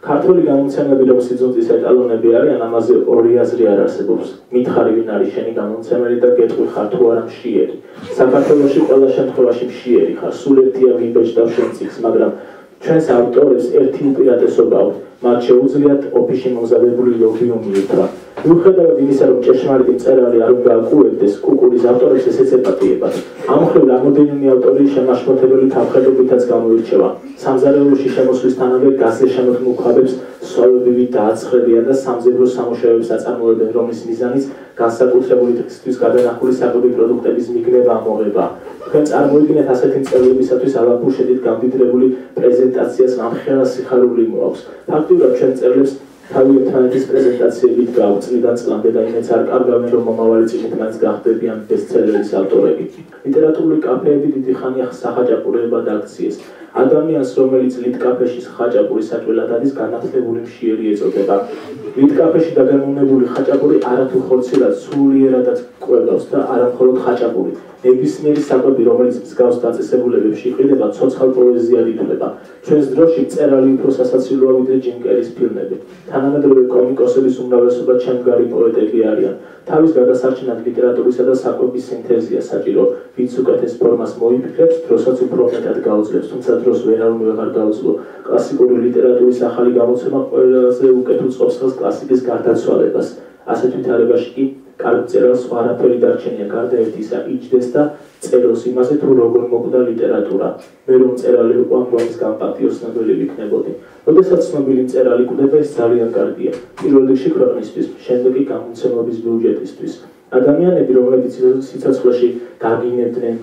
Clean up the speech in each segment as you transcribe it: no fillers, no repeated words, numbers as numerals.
ქართული გამომცემლები რომ სიძულწის ეტალონები არიან, ამაზე ორი აზრი არ არსებობს. მითხარი ვინ არის შენი გამომცემელი და გეტყვი ხარ თუ არა მშიერი. საქართველოში ყველა შემთხვევაში მშიერი ხარ, სულ ერთია ვინ ბეჭდავს შენ წიგნს, მაგრამ ჩვენს ავტორებს ერთი უპირატესობა აქვს, მათ შეუძლიათ ოფისში მომზადებული ლოგო მიუთხრა. მიუხედავად იმისა, რომ ჭეშმარიტი მწერალი არ უნდა აკუებდეს კუკურის ავტორებს ესეც ეპატიებათ. ამ მხრივ რამოდენიმე ავტორი შემაშფოთებელი თანხმდებითაც გამოირჩევა. სამზარეულოში შემოსვლისთანავე გაზზე შემოქმნილ ქვაბებს სვავებივით დააცხრებიან და სამზებრო სამუშაოებს აწარმოებენ, რომლის მიზანიც განსაკუთრებული დღისთვის გადანახული საკვები პროდუქტების მიგნება ამოღება. თქვენ წარმოიდგინეთ ასეთი მწერლებისათვის ალაფუშედით გამდიდრებული პრეზენტაციას რამხელა სიხარული მოაქვს. ფაქტობრივად ჩვენ მწერლებს თავი ერთმანეთის პრეზენტაციებით გავწლიდან წლამდე და იმეც არ კარგავენ, რომ მომავალი წიგნით მაინც გახდებიან ბესტსელერის ავტორები. ლიტერატურული კაფეები დიდი ხანია სახაჭაპურებად აქციეს. ადამიანს, რომელიც ლიტკაფეში ხაჭაპურის საჭველად არის, განათლებული მშიერი ეწოდება. ლიტკაფეში დაგემოვნებული ხაჭაპური არათუ ხორცილად სულიერადაც კვებავს და არა მხოლოდ ხაჭაპური. ნებისმიერი საკვები, რომელიც მსგავს დაწესებულებებში იყიდება, ცოცხალ პოეზიად ითვლება. ჩვენს დროში მწერალი უფრო სასაცილოა ვიდრე ჯიმ კერის ფილმები. თანამედროვე კომიკოსების უმრავლესობა ჩემგარი პოეტები არიან. თავის გადასარჩენად ლიტერატურისა და საკვების სინთეზია საჭირო, ვინც უკეთეს ფორმას მოიფიქრებს, დროსაც უფრო მეტად გაუძლებს, თუმცა დროს ვეღარ გაუძლო. კლასიკური ლიტერატურის ახალი გამოცემა ყველაზე უკეთ უწყობს ხელს კლასიკის გარდაცვალებას. ასეთ ვითარებაში კი კარგ მწერალს არაფერი დარჩენია გარდა ერთისა, იჯდეს და წეროს იმაზე თუ როგორ მოკვდა ლიტერატურა. მე რომ მწერალი ვიყო ამ გვამის გამპარტიო ცნობილი ვიქნებოდი. როდესაც ცნობილი მწერალი კვდება, ეს ძალიან კარგია. პირველ რიგში ქვეყნისთვის, შემდეგ კი გამომცემლობის ბიუჯეტისთვის. ადამიანები, რომლებიც სიცოცხლეში გაგინებდნენ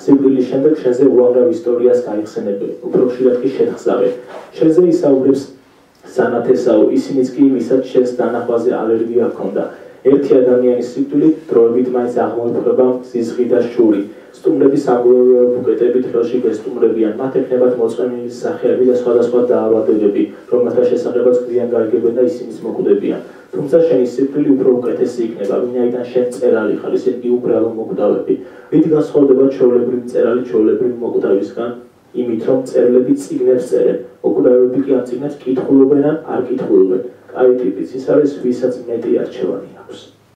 სიკვდილის შემდეგ შენზე უამრავ ისტორიას გაიხსენებენ, უფრო ხშირად კი შეთხზავენ. შენზე ისაუბრებს სანათესაო, ისინიც კი ვისაც შენს დანახვაზე ალერგია ჰქონდა. ერთი ადამიანის სიკვდილით დროებით მაინც აღმოიფრება სისხლი და შური. სტუმრები სამგლოვიო ბუკეტებით ხელში გესტუმრებიან, მათ ექნებათ მოწვევის სახეები და სხვადასხვა დაავადებები, რომელთა შესახებაც გვიან გაიგებენ და ისინიც მოკვდებიან. თუმცა შენი სიკვდილი უფრო უკეთესი იქნება, ვინაიდან შენ მწერალი ხარ, ისინი კი უბრალო მოკვდავები. რით განსხვავდება ჩვეულებრივი მწერალი ჩვეულებრივი მოკვდავისგან? იმით, რომ მწერლები წიგნებს წერენ, მოკვდავები კი ამ წიგნებს კითხულობენ ან არ კითხულობენ. კაი ტიპიც ის არის, ვისაც მეტი არჩევანი აქვს.